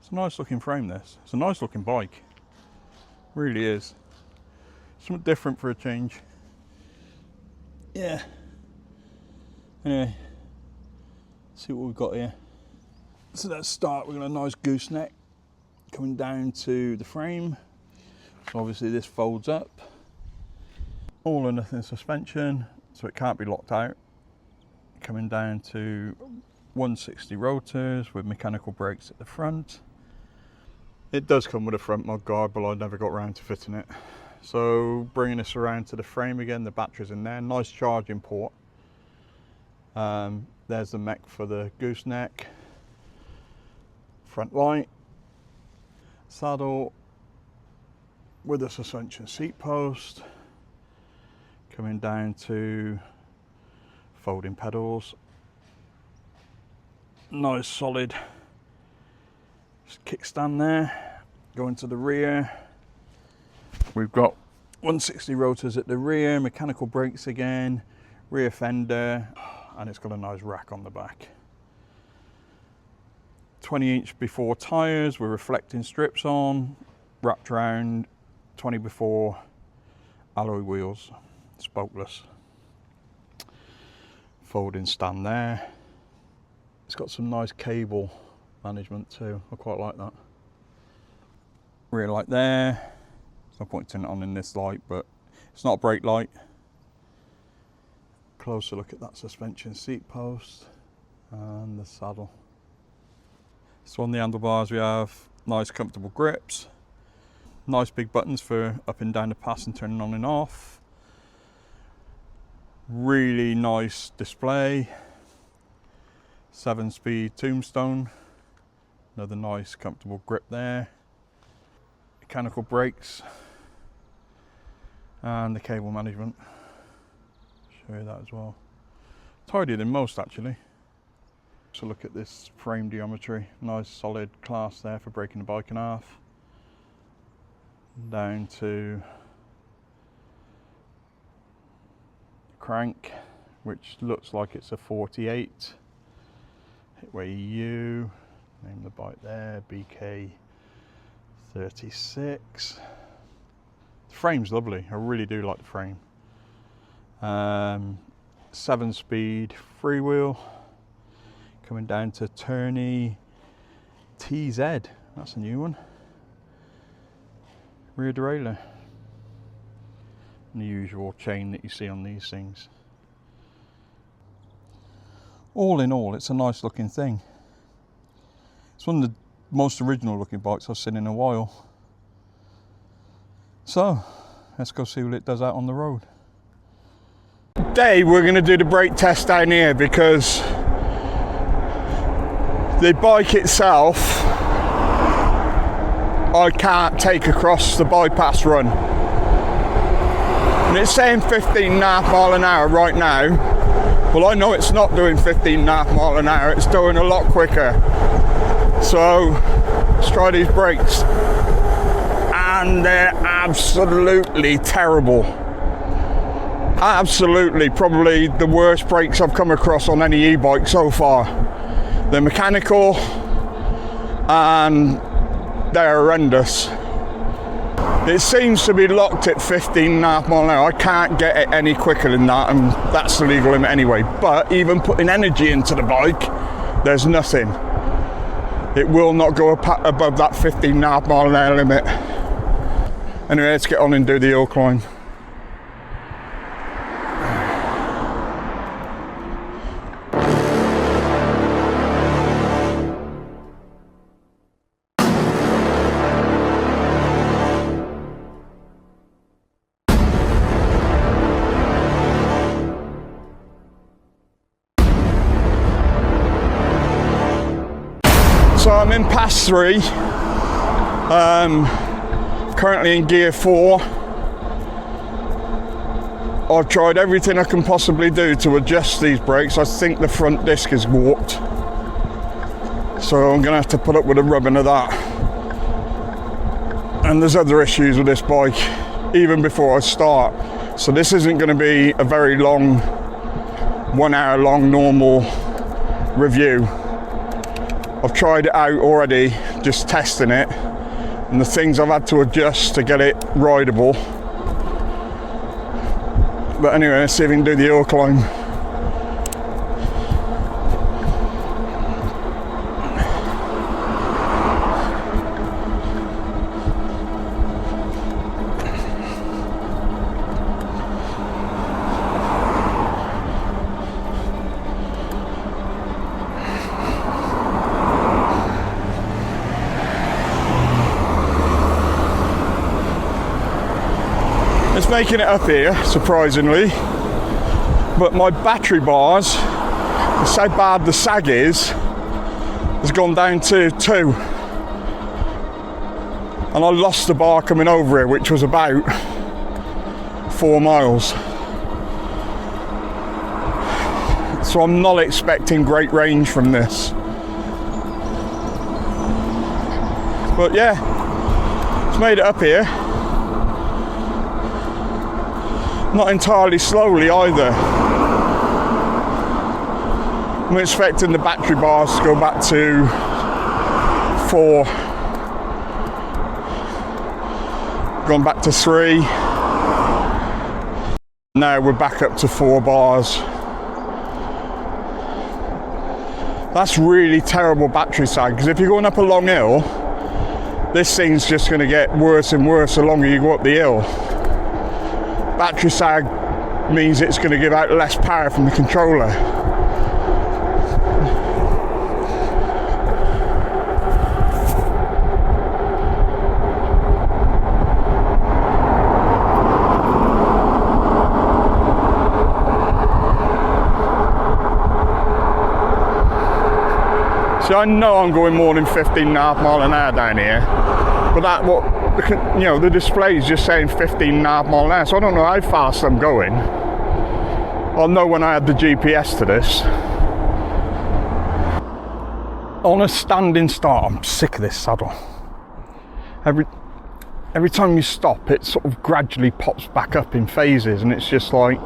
It's a nice looking frame, this. It's a nice looking bike. Really is. Something different for a change. Yeah. Anyway, see what we've got here. So let's start. We've got a nice gooseneck coming down to the frame. So obviously this folds up. All or nothing suspension, so it can't be locked out. Coming down to 160 rotors with mechanical brakes at the front. It does come with a front mud guard, but I never got around to fitting it. So bringing this around to the frame again, the battery's in there, nice charging port. There's the mech for the gooseneck, front light, saddle with a suspension seat post, coming down to folding pedals, nice solid kickstand there. Going to the rear, we've got 160 rotors at the rear, mechanical brakes again, rear fender, and it's got a nice rack on the back. 20-inch before tyres with reflecting strips on, wrapped around 20 before alloy wheels, spokeless. Folding stand there. It's got some nice cable management too, I quite like that. Rear light there. There's no point turning it on in this light, but it's not a brake light. Closer look at that suspension seat post and the saddle. So on the handlebars we have nice comfortable grips, nice big buttons for up and down the pass and turning on and off. Really nice display. 7-speed tombstone. Another nice comfortable grip there. Mechanical brakes. And the cable management. Show you that as well. Tidier than most actually. So look at this frame geometry. Nice solid clasp there for breaking the bike in half. Down to crank, which looks like it's a 48. Hitway EU, name the bike there, BK36. The frame's lovely, I really do like the frame. 7-speed freewheel, coming down to Tourney TZ, that's a new one. Rear derailleur. And the usual chain that you see on these things. All in all, it's a nice looking thing. It's one of the most original looking bikes I've seen in a while. So, let's go see what it does out on the road. Today we're going to do the brake test down here because the bike itself I can't take across the bypass run. And it's saying 15.5 miles an hour right now. Well, I know it's not doing 15.5 miles an hour, it's doing a lot quicker. So, let's try these brakes. And they're absolutely terrible. Absolutely, probably the worst brakes I've come across on any e-bike so far. They're mechanical and they're horrendous. It seems to be locked at 15.5 miles an hour. I can't get it any quicker than that, and that's the legal limit anyway. But even putting energy into the bike, there's nothing. It will not go above that 15.5 mile an hour limit. Anyway, let's get on and do the hill climb. So I'm in pass 3, currently in gear 4. I've tried everything I can possibly do to adjust these brakes. I think the front disc is warped, so I'm going to have to put up with the rubbing of that. And there's other issues with this bike even before I start, so this isn't going to be a very long, 1 hour long normal review. I've tried it out already, just testing it, and the things I've had to adjust to get it rideable. But anyway, let's see if we can do the hill climb. It's making it up here, surprisingly, but my battery bars, that's how bad the sag is, has gone down to 2. And I lost the bar coming over here, which was about 4 miles. So I'm not expecting great range from this. But yeah, it's made it up here. Not entirely slowly either. I'm expecting the battery bars to go back to 4. Gone back to 3. Now we're back up to 4 bars. That's really terrible battery sag, because if you're going up a long hill, this thing's just going to get worse and worse the longer you go up the hill. Battery sag means it's going to give out less power from the controller. So I know I'm going more than 15.5 miles an hour down here, but the display is just saying 15.5 miles an hour, so I don't know how fast I'm going. I'll know when I add the GPS to this. On a standing start, I'm sick of this saddle. Every time you stop, it sort of gradually pops back up in phases, and it's just like,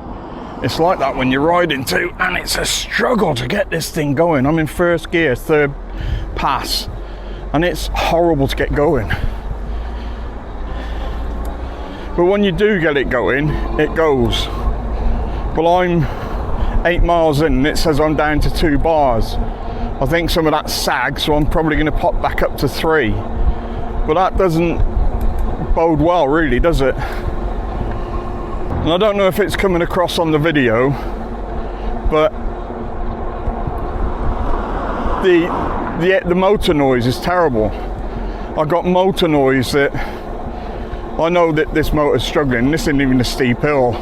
it's like that when you're riding too, and it's a struggle to get this thing going. I'm in first gear, 3rd pass, and it's horrible to get going. But when you do get it going, it goes. Well, I'm 8 miles in and it says I'm down to 2 bars. I think some of that's sag, so I'm probably going to pop back up to 3. But that doesn't bode well, really, does it? And I don't know if it's coming across on the video, but the motor noise is terrible. I got motor noise that I know that this motor's struggling. This isn't even a steep hill,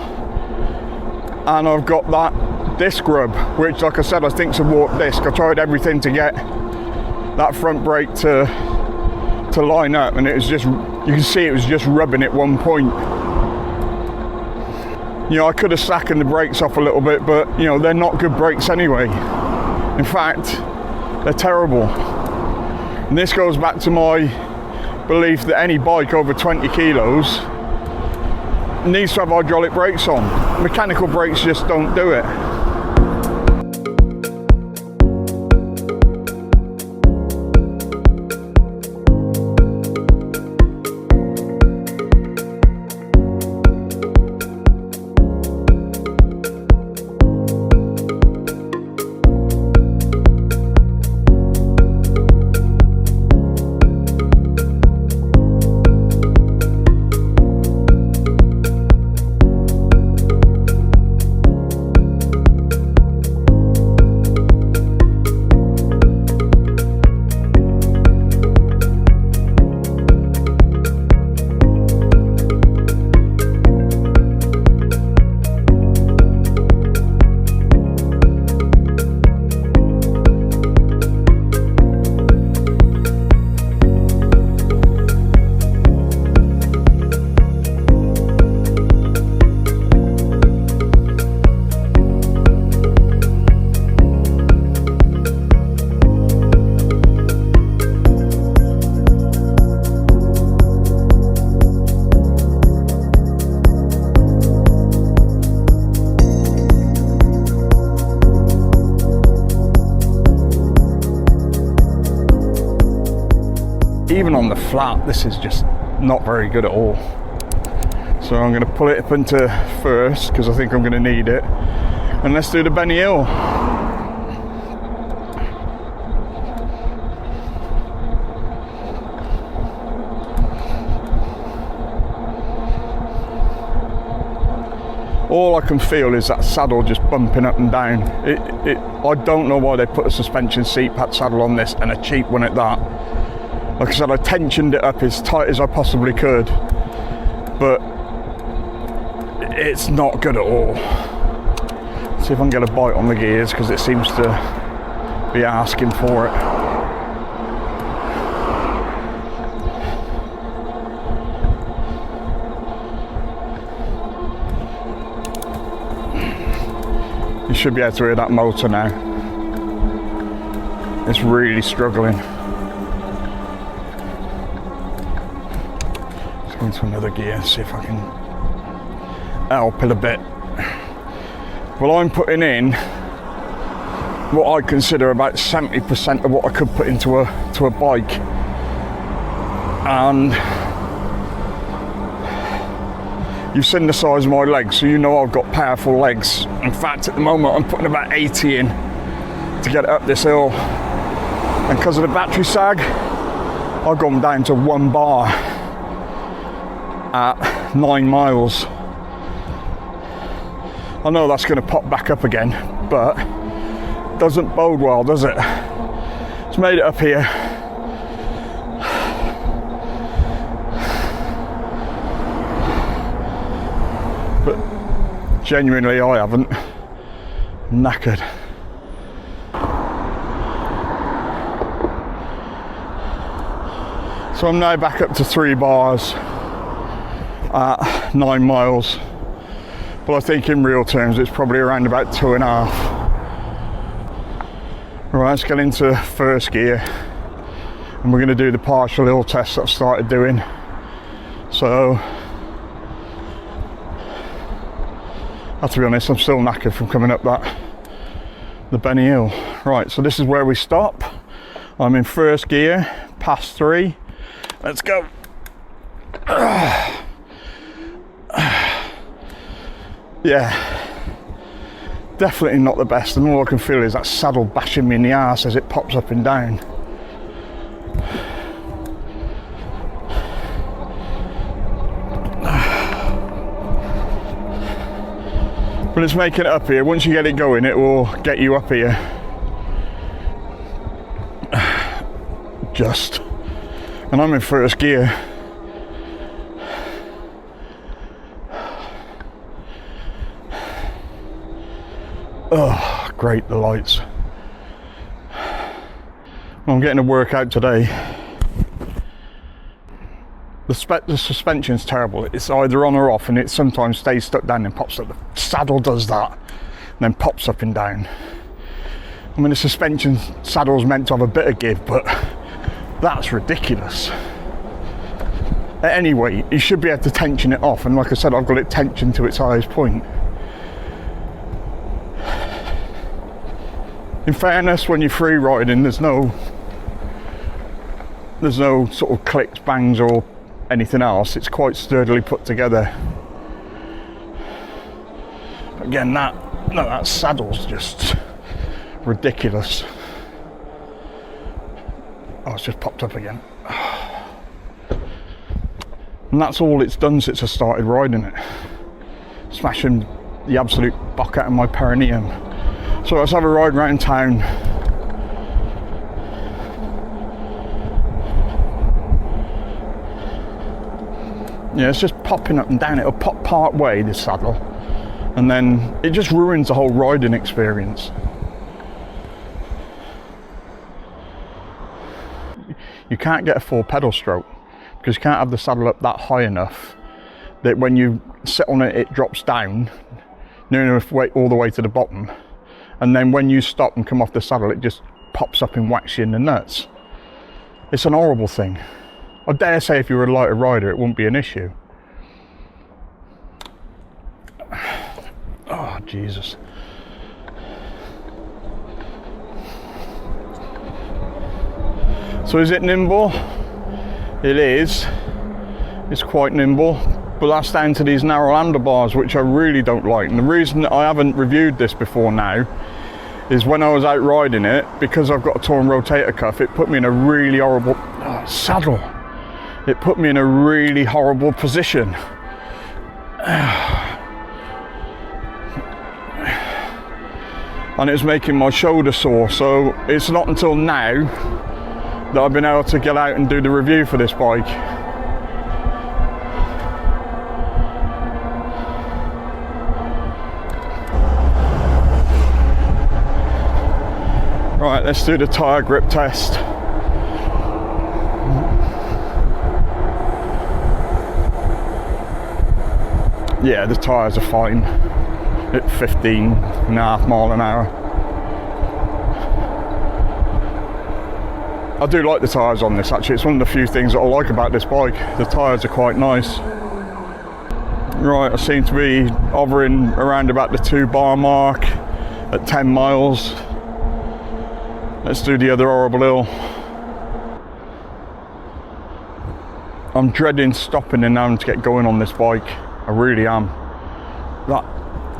and I've got that disc rub, which, like I said, I think's a warped disc. I tried everything to get that front brake to line up, and it was just, you can see it was just rubbing at one point. You know, I could have slackened the brakes off a little bit, but you know, they're not good brakes anyway. In fact, they're terrible. And this goes back to my belief that any bike over 20 kilos needs to have hydraulic brakes on. Mechanical brakes just don't do it. even on the flat, this is just not very good at all. So I'm going to pull it up into first because I think I'm going to need it, and let's do the Benny Hill. All I can feel is that saddle just bumping up and down. I don't know why they put a suspension seat pad saddle on this, and a cheap one at that. Like I said, I tensioned it up as tight as I possibly could, but it's not good at all. Let's see if I can get a bite on the gears, because it seems to be asking for it. You should be able to hear that motor now. It's really struggling. Let's go into another gear, see if I can help it a bit. Well, I'm putting in what I consider about 70% of what I could put into a bike. And you've seen the size of my legs, so you know I've got powerful legs. In fact, at the moment, I'm putting about 80 in to get it up this hill. And because of the battery sag, I've gone down to 1 bar at 9 miles. I know that's going to pop back up again, but doesn't bode well, does it? It's made it up here. But genuinely, I haven't. Knackered. So I'm now back up to 3 bars at 9 miles. But I think in real terms, it's probably around about 2.5. Right, let's get into first gear. And we're going to do the partial hill test that I've started doing. So, I have to be honest, I'm still knackered from coming up the Benny Hill. Right, so this is where we stop. I'm in first gear, past 3. Let's go. Yeah, definitely not the best, and all I can feel is that saddle bashing me in the arse as it pops up and down. But it's making it up here. Once you get it going, it will get you up here. Just. And I'm in first gear. Oh, great, the lights. Well, I'm getting a workout today. The suspension's terrible. It's either on or off, and it sometimes stays stuck down and pops up. The saddle does that, and then pops up and down. I mean, the suspension saddle's meant to have a bit of give, but that's ridiculous. Anyway, you should be able to tension it off, and like I said, I've got it tensioned to its highest point. In fairness, when you're free riding, there's no sort of clicks, bangs, or anything else. It's quite sturdily put together. But again, that saddle's just ridiculous. Oh, it's just popped up again. And that's all it's done since I started riding it. Smashing the absolute buck out of my perineum. So let's have a ride around town. Yeah, it's just popping up and down. It'll pop part way, this saddle, and then it just ruins the whole riding experience. You can't get a full pedal stroke because you can't have the saddle up that high enough that when you sit on it, it drops down near enough weight all the way to the bottom. And then when you stop and come off the saddle, it just pops up and whacks you in the nuts. It's an horrible thing. I dare say if you were a lighter rider, it wouldn't be an issue. Oh, Jesus. So is it nimble? it is. It's quite nimble, but that's down to these narrow handlebars, which I really don't like. And the reason that I haven't reviewed this before now is when I was out riding it, because I've got a torn rotator cuff, it put me in a really horrible saddle. It put me in a really horrible position. And it was making my shoulder sore, so it's not until now that I've been able to get out and do the review for this bike. Right, let's do the tyre grip test. Yeah, the tyres are fine at 15.5 miles an hour. I do like the tyres on this actually. It's one of the few things that I like about this bike. The tyres are quite nice. Right, I seem to be hovering around about the 2 bar mark at 10 miles. Let's do the other horrible hill. I'm dreading stopping and having to get going on this bike. I really am. That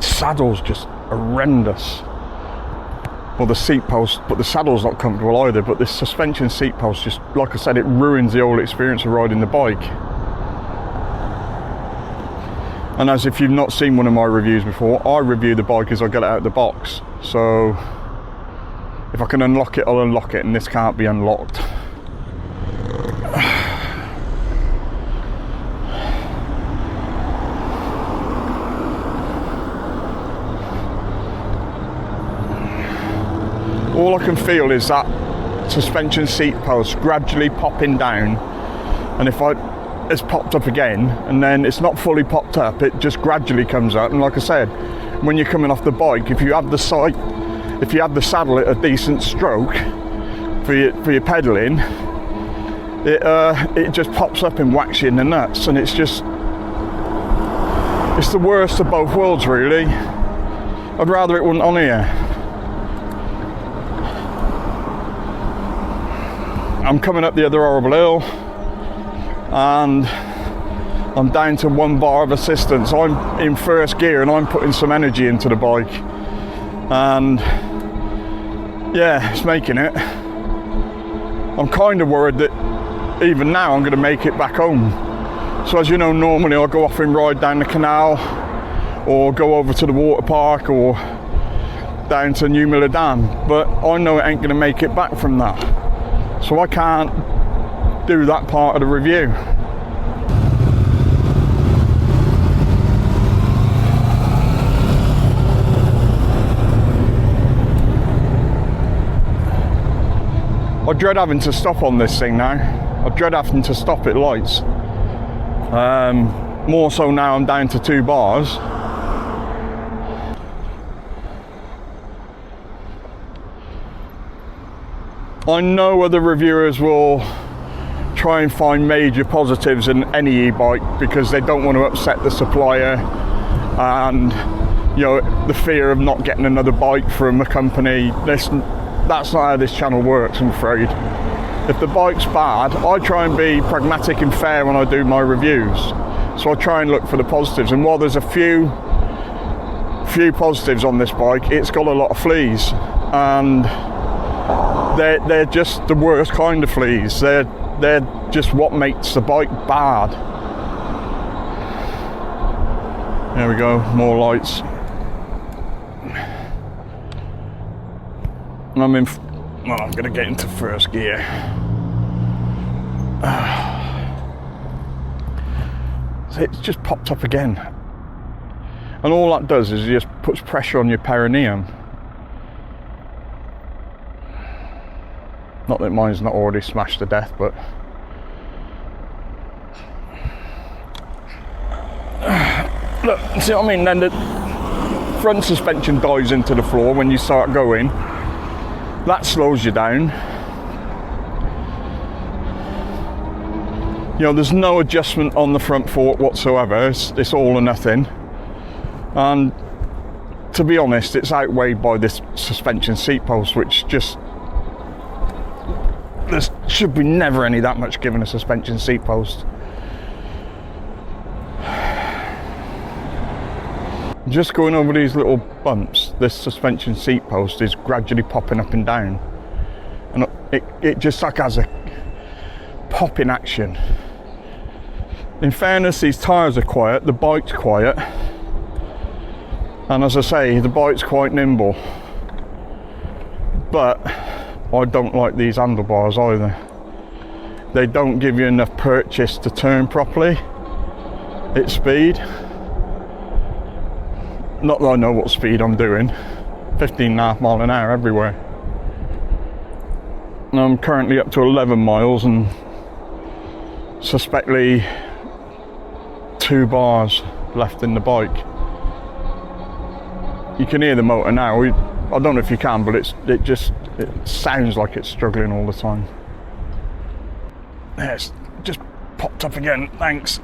saddle's just horrendous. Well, the seat post, but the saddle's not comfortable either, but this suspension seat post just, like I said, it ruins the whole experience of riding the bike. And as if you've not seen one of my reviews before, I review the bike as I get it out of the box. So if I can unlock it, I'll unlock it, and this can't be unlocked. All I can feel is that suspension seat post gradually popping down, and if it's popped up again, and then it's not fully popped up, it just gradually comes up. And like I said, when you're coming off the bike, if you have the saddle at a decent stroke for your pedalling, it just pops up and whacks you in the nuts, and it's the worst of both worlds really. I'd rather it wasn't on here. I'm coming up the other horrible hill, and I'm down to 1 bar of assistance. I'm in first gear and I'm putting some energy into the bike, and yeah, it's making it. I'm kind of worried that even now I'm going to make it back home. So as you know, normally I'll go off and ride down the canal, or go over to the water park, or down to New Miller Dam, but I know it ain't going to make it back from that. So I can't do that part of the review. I dread having to stop on this thing now. I dread having to stop at lights. More so now I'm down to 2 bars. I know other reviewers will try and find major positives in any e-bike because they don't want to upset the supplier, and you know, the fear of not getting another bike from a company. That's not how this channel works, I'm afraid. If the bike's bad, I try and be pragmatic and fair when I do my reviews. So I try and look for the positives, and while there's a few positives on this bike, it's got a lot of fleas, and they're just the worst kind of fleas. They're just what makes the bike bad. There we go, more lights. I'm going to get into first gear. So it's just popped up again. And all that does is it just puts pressure on your perineum. Not that mine's not already smashed to death, but look, see what I mean? Then the front suspension dives into the floor when you start going. That slows you down. You know, there's no adjustment on the front fork whatsoever. It's all or nothing. And to be honest, it's outweighed by this suspension seat post, which just there should be never any that much given a suspension seat post. Just going over these little bumps, this suspension seat post is gradually popping up and down, and it just like has a popping action. In fairness, these tyres are quiet, the bike's quiet, and as I say, the bike's quite nimble, but I don't like these handlebars either. They don't give you enough purchase to turn properly at speed. Not that I know what speed I'm doing, 15.5 miles an hour everywhere. I'm currently up to 11 miles and suspectly 2 bars left in the bike. You can hear the motor now. I don't know if you can, but it sounds like it's struggling all the time. Yeah, it's just popped up again, thanks.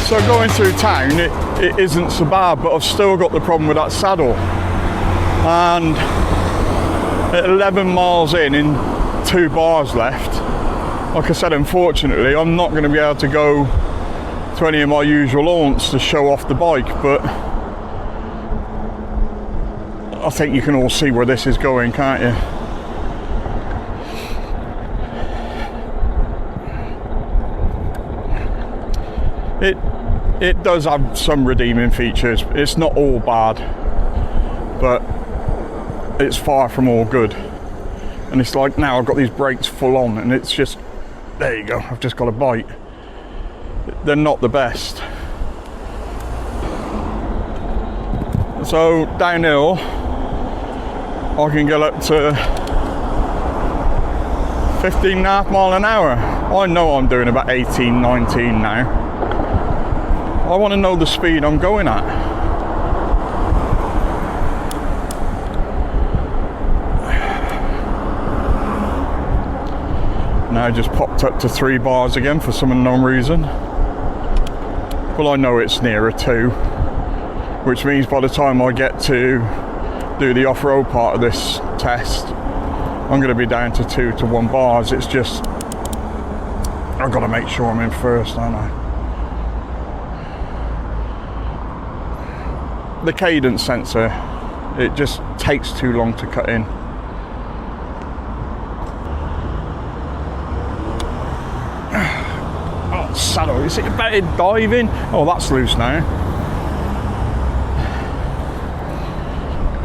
So going through town, it isn't so bad, but I've still got the problem with that saddle. And at 11 miles in 2 bars left, like I said, unfortunately, I'm not going to be able to go to any of my usual haunts to show off the bike, but I think you can all see where this is going, can't you? It does have some redeeming features. It's not all bad, but it's far from all good. And it's like now I've got these brakes full on and it's just, there you go, I've just got a bite. They're not the best. So downhill, I can get up to 15.5 miles an hour. I know I'm doing about 18, 19 now. I want to know the speed I'm going at. Now I just popped up to 3 bars again for some unknown reason. Well, I know it's nearer 2, which means by the time I get to do the off-road part of this test, I'm going to be down to 2 to 1 bars. It's just, I've got to make sure I'm in first, don't I? The cadence sensor, it just takes too long to cut in. Oh, saddle, is it about diving? Oh, that's loose now.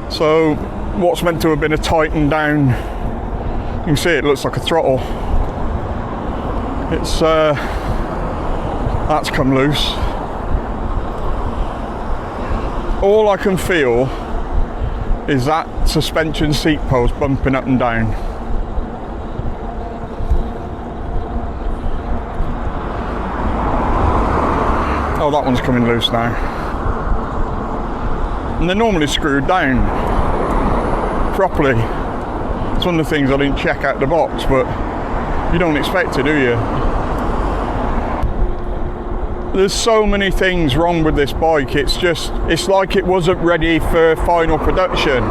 So, what's meant to have been a tightened down, you can see it looks like a throttle. It's, that's come loose. All I can feel is that suspension seat post bumping up and down. Oh, that one's coming loose now. And they're normally screwed down properly. It's one of the things I didn't check out the box, but you don't expect to, do you? There's so many things wrong with this bike. It's like it wasn't ready for final production.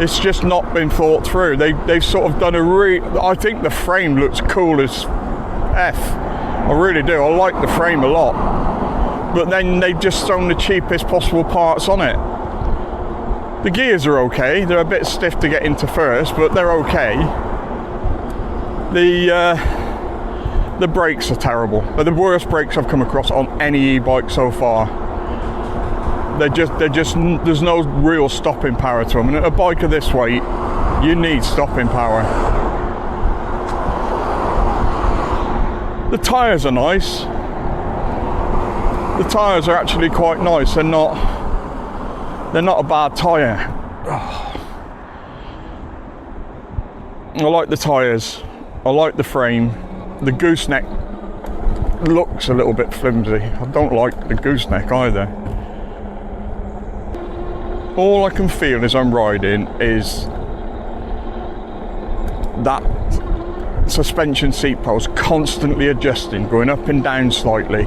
It's just not been thought through. They've sort of done I think the frame looks cool as F. I really do. I like the frame a lot. But then they've just thrown the cheapest possible parts on it. The gears are okay. They're a bit stiff to get into first, but they're okay. The brakes are terrible. They're the worst brakes I've come across on any e-bike so far. They're just, there's no real stopping power to them. And a bike of this weight, you need stopping power. The tyres are nice. The tyres are actually quite nice. They're not a bad tyre. I like the tyres. I like the frame. The gooseneck looks a little bit flimsy. I don't like the gooseneck either. All I can feel as I'm riding is that suspension seat post constantly adjusting, going up and down slightly.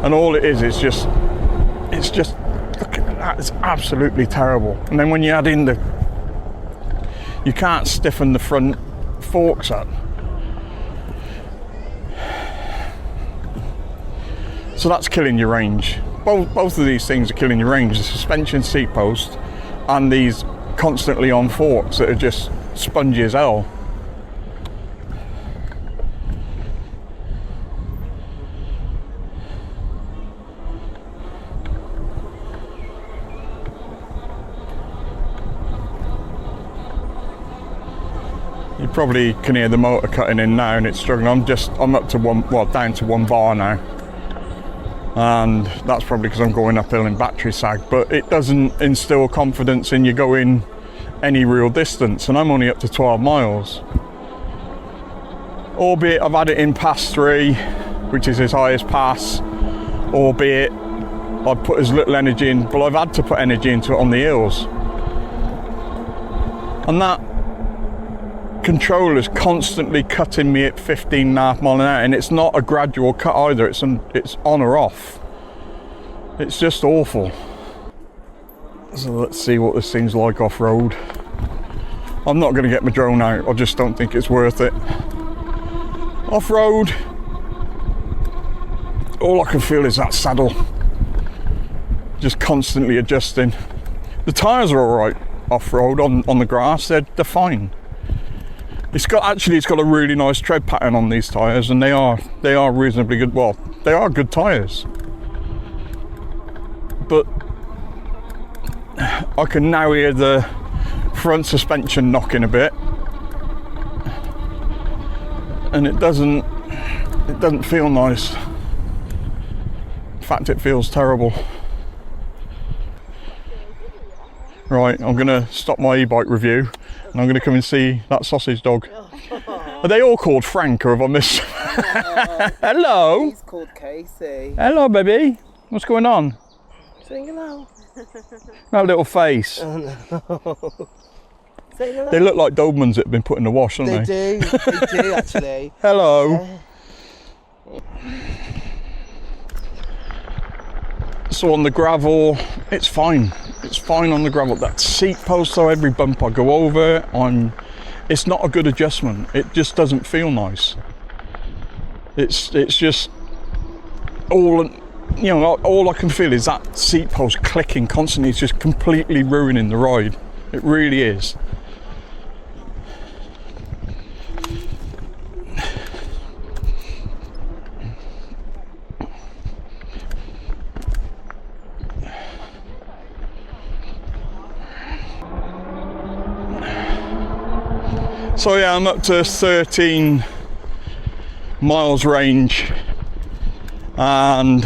And all it is just, look at that, it's absolutely terrible. And then when you add in you can't stiffen the front forks up. So that's killing your range. Both of these things are killing your range. The suspension seat post and these constantly on forks that are just spongy as hell. You probably can hear the motor cutting in now and it's struggling. I'm up to down to 1 bar now. And that's probably because I'm going uphill in battery sag, but it doesn't instill confidence in you going any real distance, and I'm only up to 12 miles. Albeit I've had it in pass 3, which is his highest pass, albeit I've put as little energy in, but I've had to put energy into it on the hills. And that controller's constantly cutting me at 15.5 miles an hour, and it's not a gradual cut either, it's on or off. It's just awful. So let's see what this thing's like off-road. I'm not going to get my drone out, I just don't think it's worth it. Off-road, all I can feel is that saddle just constantly adjusting. The tyres are alright off-road on the grass, they're fine. It's got a really nice tread pattern on these tyres, and they are reasonably good. Well, they are good tyres, but I can now hear the front suspension knocking a bit, and it doesn't feel nice. In fact, it feels terrible. Right, I'm going to stop my e-bike review and I'm going to come and see that sausage dog. Are they all called Frank, or have I missed? Hello. He's called Casey. Hello, baby. What's going on? Saying hello. That little face. Oh, no. Saying hello. They look like Dobermans that have been put in the wash, don't they? They do actually. Hello. So on the gravel, it's fine. It's fine on the gravel. That seat post, though, every bump I go over, it's not a good adjustment. It just doesn't feel nice. It's just all I can feel is that seat post clicking constantly. It's just completely ruining the ride. It really is. So yeah, I'm up to 13 miles range, and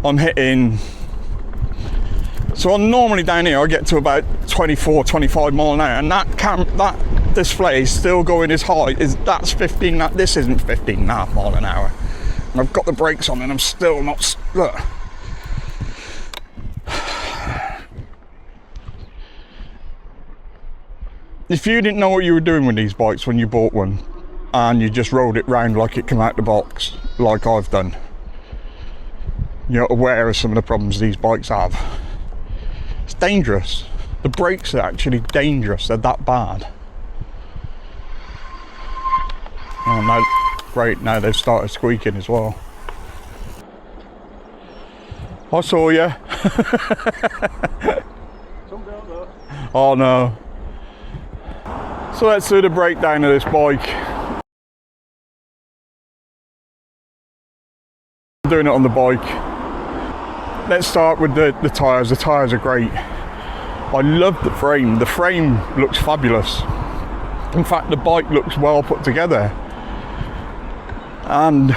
I'm hitting, so I'm normally down here I get to about 24, 25 miles an hour, and that display is still going as high as that's 15. This isn't 15.5 miles an hour, and I've got the brakes on and I'm still not, look. If you didn't know what you were doing with these bikes when you bought one, and you just rode it round like it came out the box, like I've done, you're aware of some of the problems these bikes have. It's dangerous. The brakes are actually dangerous, they're that bad. Oh no. great. Now they've started squeaking as well. I saw you. Oh no. So let's do the breakdown of this bike. I'm doing it on the bike. Let's start with the tyres. The tyres are great. I love the frame. The frame looks fabulous. In fact, the bike looks well put together. And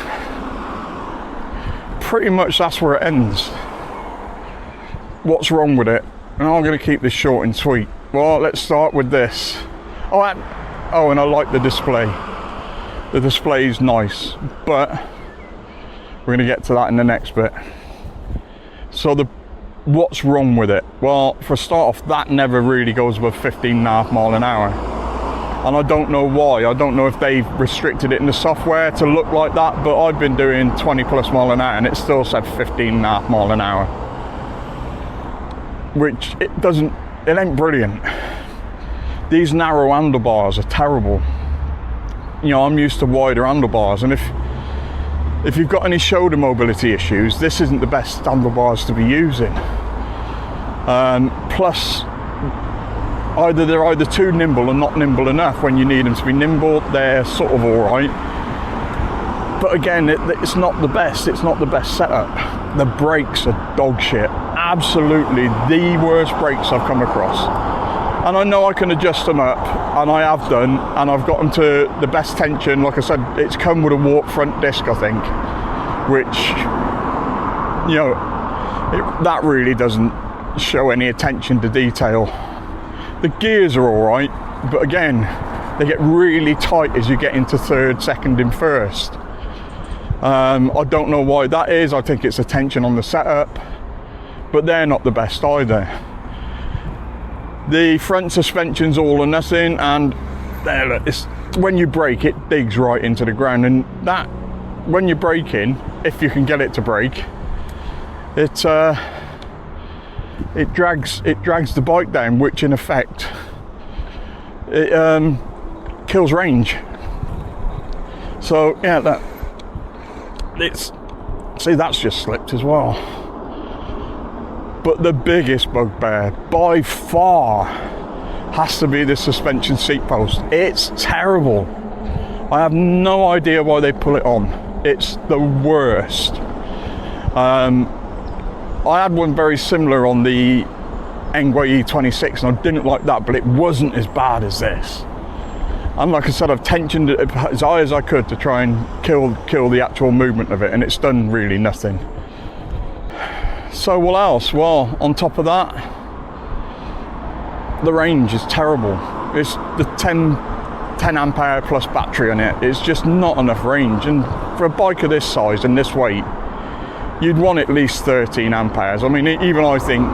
pretty much that's where it ends. What's wrong with it? And I'm going to keep this short and sweet. Well, let's start with this. Oh, and I like the display. The display is nice, but we're going to get to that in the next bit. So what's wrong with it? Well, for a start off, that never really goes above 15.5 miles an hour. And I don't know why. I don't know if they've restricted it in the software to look like that, but I've been doing 20 plus mile an hour and it still said 15.5 miles an hour. Which it ain't brilliant. These narrow handlebars are terrible. You know, I'm used to wider handlebars, and if you've got any shoulder mobility issues, this isn't the best handlebars to be using. Plus, they're either too nimble or not nimble enough. When you need them to be nimble, they're sort of all right. But again, it's not the best. It's not the best setup. The brakes are dog shit. Absolutely the worst brakes I've come across. And I know I can adjust them up, and I have done, and I've got them to the best tension. Like I said, it's come with a warp front disc, I think, which, you know, that really doesn't show any attention to detail. The gears are all right, but again, they get really tight as you get into third, second and first. I don't know why that is. I think it's a tension on the setup, but they're not the best either. The front suspension's all or nothing, and there, look, when you brake, it digs right into the ground, and that, when you're braking, if you can get it to brake, it drags the bike down, which in effect it kills range. So yeah, that's just slipped as well. But the biggest bugbear by far has to be the suspension seat post. It's terrible. I have no idea why they pull it on. It's the worst. I had one very similar on the Hitway BK36 and I didn't like that, but it wasn't as bad as this. And like I said, I've tensioned it as high as I could to try and kill the actual movement of it, and it's done really nothing. So what else? Well, on top of that, the range is terrible. It's the 10 ampere plus battery on it. It's just not enough range, and for a bike of this size and this weight, you'd want at least 13 amperes. I mean, even I think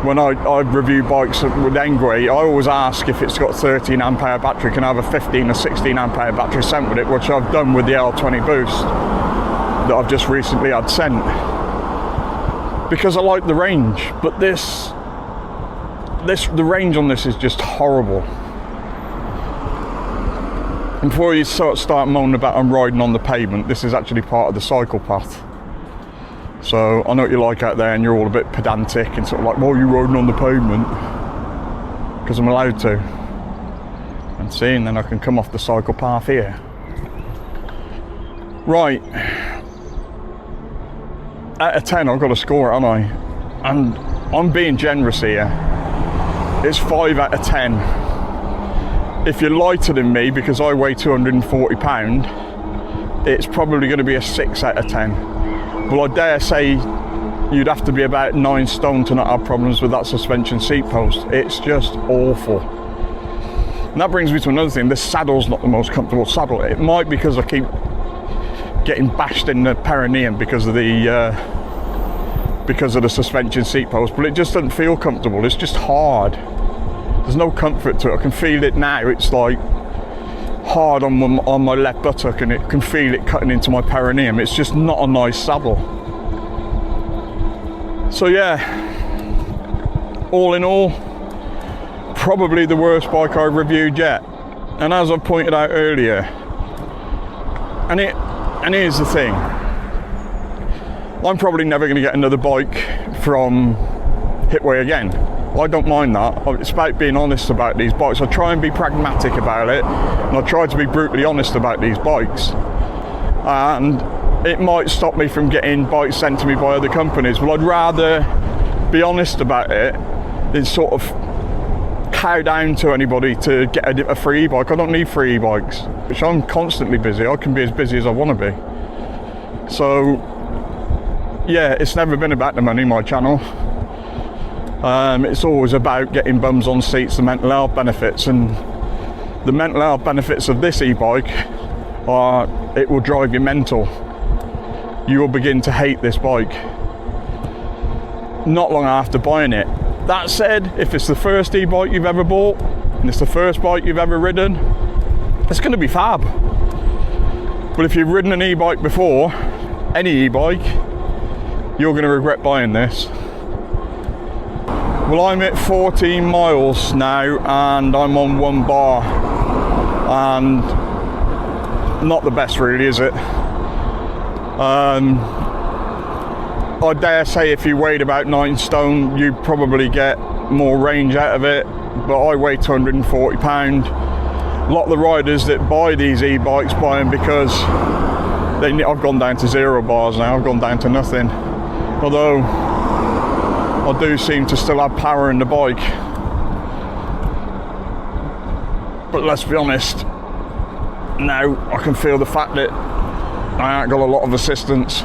when I review bikes with Hitway, I always ask if it's got 13 ampere battery, can I have a 15 or 16 ampere battery sent with it, which I've done with the L20 Boost that I've just recently had sent, because I like the range. But the range on this is just horrible. And before you start moaning about I'm riding on the pavement, this is actually part of the cycle path. So I know what you're like out there, and you're all a bit pedantic and sort of like, well, you're riding on the pavement, because I'm allowed to. And see, and then I can come off the cycle path here. Right. Out of 10, I've got to score it, haven't I? And I'm being generous here. It's 5 out of 10. If you're lighter than me, because I weigh 240 pounds, it's probably going to be a 6 out of 10. Well, I dare say you'd have to be about 9 stone to not have problems with that suspension seat post. It's just awful. And that brings me to another thing. This saddle's not the most comfortable saddle. It might be because I keep getting bashed in the perineum because of the suspension seat post, but it just doesn't feel comfortable. It's just hard. There's no comfort to it. I can feel it now. It's like hard on my left buttock, and it can feel it cutting into my perineum. It's just not a nice saddle. So yeah, all in all, probably the worst bike I've reviewed yet. And as I pointed out earlier, and it And here's the thing, I'm probably never going to get another bike from Hitway again. I don't mind that. It's about being honest about these bikes. I try and be pragmatic about it, and I try to be brutally honest about these bikes. And it might stop me from getting bikes sent to me by other companies, but I'd rather be honest about it than sort of cow down to anybody to get a free e-bike. I don't need free e-bikes, which I'm constantly busy. I can be as busy as I want to be. So yeah, it's never been about the money, my channel. It's always about getting bums on seats, the mental health benefits, and the mental health benefits of this e-bike are it will drive you mental. You will begin to hate this bike not long after buying it. That said, if it's the first e-bike you've ever bought and it's the first bike you've ever ridden, it's going to be fab. But if you've ridden an e-bike before, any e-bike, you're going to regret buying this. Well, I'm at 14 miles now and I'm on 1 bar, and not the best really, is it? I dare say if you weighed about 9 stone you'd probably get more range out of it, but I weigh 240 pound. A lot of the riders that buy these e-bikes buy them because I've gone down to 0 bars now, I've gone down to nothing. Although I do seem to still have power in the bike. But let's be honest, now I can feel the fact that I ain't got a lot of assistance.